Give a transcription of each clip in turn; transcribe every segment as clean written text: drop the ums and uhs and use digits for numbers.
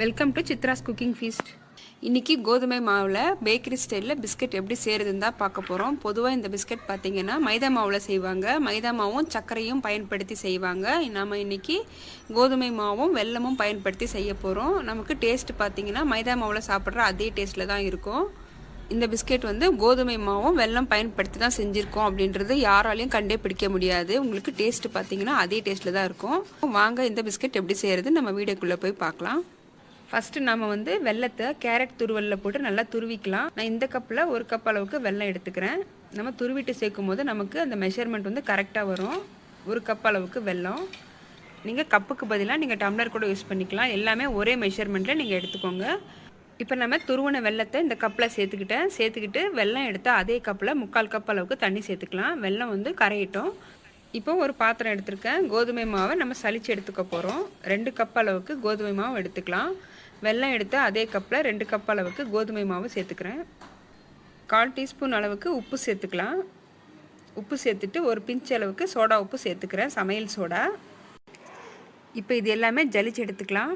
Welcome to Chitra's cooking feast. இன்றைக்கி கோதுமை மாவில் பேக்கரி ஸ்டைலில் பிஸ்கட் எப்படி செய்கிறதுன்னு தான் பார்க்க போகிறோம். பொதுவாக இந்த பிஸ்கட் பார்த்திங்கன்னா மைதா மாவில் செய்வாங்க. மைதா மாவும் சர்க்கரையும் பயன்படுத்தி செய்வாங்க. நம்ம இன்றைக்கி கோதுமை மாவும் வெல்லமும் பயன்படுத்தி செய்ய போகிறோம். நமக்கு டேஸ்ட்டு பார்த்திங்கன்னா மைதா மாவில் சாப்பிட்ற அதே டேஸ்ட்டில் தான் இருக்கும். இந்த பிஸ்கெட் கோதுமை மாவும் வெல்லம் பயன்படுத்தி தான் செஞ்சுருக்கோம் அப்படின்றது யாராலையும் கண்டே பிடிக்க முடியாது. உங்களுக்கு டேஸ்ட்டு பார்த்திங்கன்னா அதே டேஸ்ட்டில் தான் இருக்கும். வாங்க இந்த பிஸ்கெட் எப்படி செய்கிறது நம்ம வீடியோக்குள்ளே போய் பார்க்கலாம். ஃபஸ்ட்டு நம்ம வெல்லத்தை கேரட் துருவலில் போட்டு நல்லா துருவிக்கலாம். நான் இந்த கப்பில் ஒரு கப் அளவுக்கு வெல்லம் எடுத்துக்கிறேன். நம்ம துருவிட்டு சேர்க்கும் போது நமக்கு அந்த மெஷர்மெண்ட் கரெக்டாக வரும். ஒரு கப் அளவுக்கு வெல்லம். நீங்கள் கப்புக்கு பதிலாக நீங்கள் டம்ளர் கூட யூஸ் பண்ணிக்கலாம். எல்லாமே ஒரே மெஷர்மெண்ட்டில் நீங்கள் எடுத்துக்கோங்க. இப்போ நம்ம துருவன வெல்லத்தை இந்த கப்பில் சேர்த்துக்கிட்டு வெல்லம் எடுத்தால் அதே கப்பில் 3/4 கப் அளவுக்கு தண்ணி சேர்த்துக்கலாம். வெல்லம் கரையிட்டோம். இப்போ ஒரு பாத்திரம் எடுத்துருக்கேன். கோதுமை மாவை நம்ம சலிச்சு எடுத்துக்க போகிறோம். 2 கப் அளவுக்கு கோதுமை மாவு எடுத்துக்கலாம். வெல்லம் எடுத்து அதே கப்பில் 2 கப் அளவுக்கு கோதுமை மாவு சேர்த்துக்கிறேன். 1/4 டீஸ்பூன் அளவுக்கு உப்பு சேர்த்துக்கலாம். உப்பு சேர்த்துட்டு ஒரு பிஞ்ச் அளவுக்கு சோடா உப்பு சேர்த்துக்கிறேன், சமையல் சோடா. இப்போ இது எல்லாமே ஜலிச்சு எடுத்துக்கலாம்.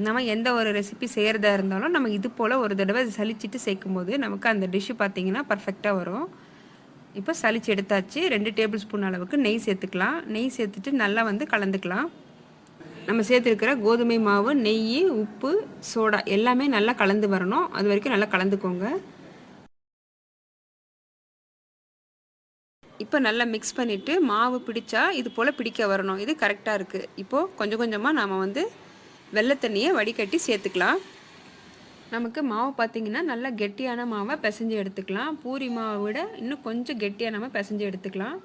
நம்ம எந்த ஒரு ரெசிபி செய்கிறதா இருந்தாலும் நம்ம இது போல் ஒரு தடவை சலிச்சிட்டு சேர்க்கும் போது நமக்கு அந்த டிஷ்ஷு பார்த்திங்கன்னா பர்ஃபெக்டாக வரும். இப்போ சலிச்சு எடுத்தாச்சு. 2 டேபிள் ஸ்பூன் அளவுக்கு நெய் சேர்த்துக்கலாம். நெய் சேர்த்துட்டு நல்லா கலந்துக்கலாம். நம்ம சேர்த்துருக்கிற கோதுமை மாவு, நெய், உப்பு, சோடா எல்லாமே நல்லா கலந்து வரணும். அது வரைக்கும் நல்லா கலந்துக்கோங்க. இப்போ நல்லா மிக்ஸ் பண்ணிவிட்டு மாவு பிடிச்சா இது போல் பிடிக்க வரணும். இது கரெக்டாக இருக்குது. இப்போது கொஞ்சம் கொஞ்சமாக நாம் வெள்ளத்தண்ணியை வடிகட்டி சேர்த்துக்கலாம். நமக்கு மாவு பார்த்திங்கன்னா நல்லா கெட்டியான மாவை பிசைஞ்சு எடுத்துக்கலாம். பூரி மாவை விட இன்னும் கொஞ்சம் கெட்டியாக நம்ம பிசைஞ்சு எடுத்துக்கலாம்.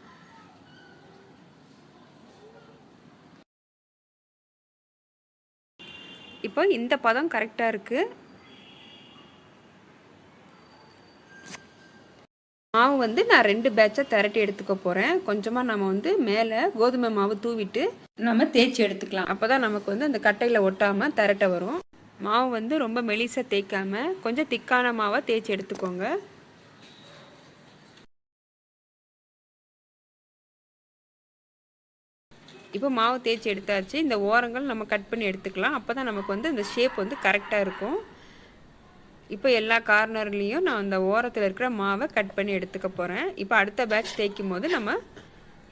இப்போ இந்த பதம் கரெக்டாக இருக்குது. மாவு நான் 2 பேட்சாக திரட்டி எடுத்துக்க போகிறேன். கொஞ்சமாக நம்ம மேலே கோதுமை மாவு தூவிட்டு நம்ம தேய்ச்சி எடுத்துக்கலாம். அப்போ தான் நமக்கு அந்த கட்டையில் ஒட்டாமல் திரட்ட வரும். மாவு ரொம்ப மெலிசாக தேய்க்காமல் கொஞ்சம் திக்கான மாவை தேய்ச்சி எடுத்துக்கோங்க. இப்போ மாவு தேய்ச்சி எடுத்தாச்சு. இந்த ஓரங்கள் நம்ம கட் பண்ணி எடுத்துக்கலாம். அப்போ தான் நமக்கு இந்த ஷேப் கரெக்டாக இருக்கும். இப்போ எல்லா கார்னர்லேயும் நான் அந்த ஓரத்தில் இருக்கிற மாவை கட் பண்ணி எடுத்துக்க போகிறேன். இப்போ அடுத்த பேட்ச் தேய்க்கும் போது நம்ம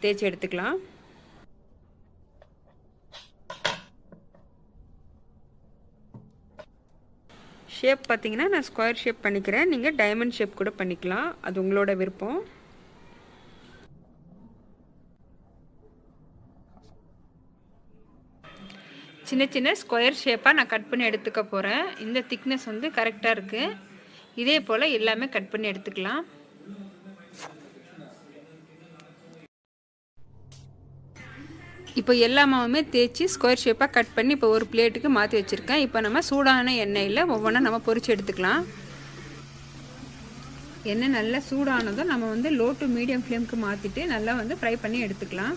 தேய்ச்சி எடுத்துக்கலாம். ஷேப் பார்த்திங்கன்னா நான் ஸ்கொயர் ஷேப் பண்ணிக்கிறேன். நீங்கள் டைமண்ட் ஷேப் கூட பண்ணிக்கலாம். அது உங்களோட விருப்பம். சின்ன சின்ன ஸ்கொயர் ஷேப்பாக நான் கட் பண்ணி எடுத்துக்க போகிறேன். இந்த திக்னஸ் கரெக்டாக இருக்குது. இதே போல் எல்லாமே கட் பண்ணி எடுத்துக்கலாம். இப்போ எல்லா மாவுமே தேய்ச்சி ஸ்கொயர் ஷேப்பாக கட் பண்ணி இப்போ ஒரு பிளேட்டுக்கு மாற்றி வச்சுருக்கேன். இப்போ நம்ம சூடான எண்ணெயில் ஒவ்வொன்றா நம்ம பொரிச்சு எடுத்துக்கலாம். எண்ணெய் நல்லா சூடானதும் நம்ம லோ டு மீடியம் ஃப்ளேமுக்கு மாற்றிட்டு நல்லா ஃப்ரை பண்ணி எடுத்துக்கலாம்.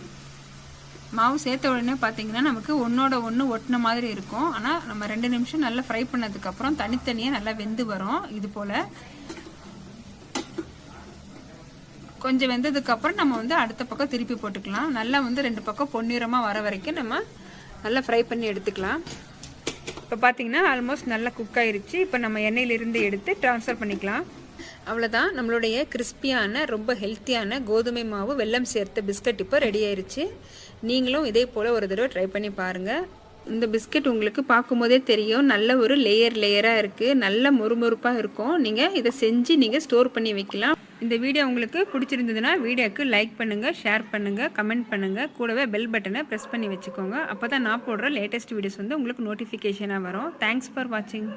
மாவு சேர்த்த உடனே பார்த்திங்கன்னா நமக்கு ஒன்றோட ஒன்று ஒட்டின மாதிரி இருக்கும். ஆனால் நம்ம 2 நிமிஷம் நல்லா ஃப்ரை பண்ணதுக்கப்புறம் தனித்தனியாக நல்லா வெந்து வரும். இது போல் கொஞ்சம் வெந்ததுக்கப்புறம் நம்ம அடுத்த பக்கம் திருப்பி போட்டுக்கலாம். நல்லா 2 பக்கம் பொன்னிறமாக வர வரைக்கும் நம்ம நல்லா ஃப்ரை பண்ணி எடுத்துக்கலாம். இப்போ பார்த்திங்கன்னா ஆல்மோஸ்ட் நல்லா குக் ஆகிருச்சு. இப்போ நம்ம எண்ணெயிலிருந்து எடுத்து ட்ரான்ஸ்ஃபர் பண்ணிக்கலாம். அவ்வளோதான், நம்மளுடைய கிறிஸ்பியான ரொம்ப ஹெல்த்தியான கோதுமை மாவு வெல்லம் சேர்த்த பிஸ்கட் இப்போ ரெடி ஆயிடுச்சு. நீங்களும் இதே போல் ஒரு தடவை ட்ரை பண்ணி பாருங்கள். இந்த பிஸ்கட் உங்களுக்கு பார்க்கும்போதே தெரியும், நல்ல ஒரு லேயராக இருக்குது. நல்ல மொறுமொறுப்பாக இருக்கும். நீங்கள் இதை செஞ்சு நீங்கள் ஸ்டோர் பண்ணி வைக்கலாம். இந்த வீடியோ உங்களுக்கு பிடிச்சிருந்ததுன்னா வீடியோக்கு லைக் பண்ணுங்கள், ஷேர் பண்ணுங்கள், கமெண்ட் பண்ணுங்கள். கூடவே பெல் பட்டனை ப்ரெஸ் பண்ணி வச்சுக்கோங்க. அப்போ தான் நான் போடுற லேட்டஸ்ட் வீடியோஸ் உங்களுக்கு நோட்டிஃபிகேஷனாக வரும். தேங்க்ஸ் ஃபார் வாட்சிங்.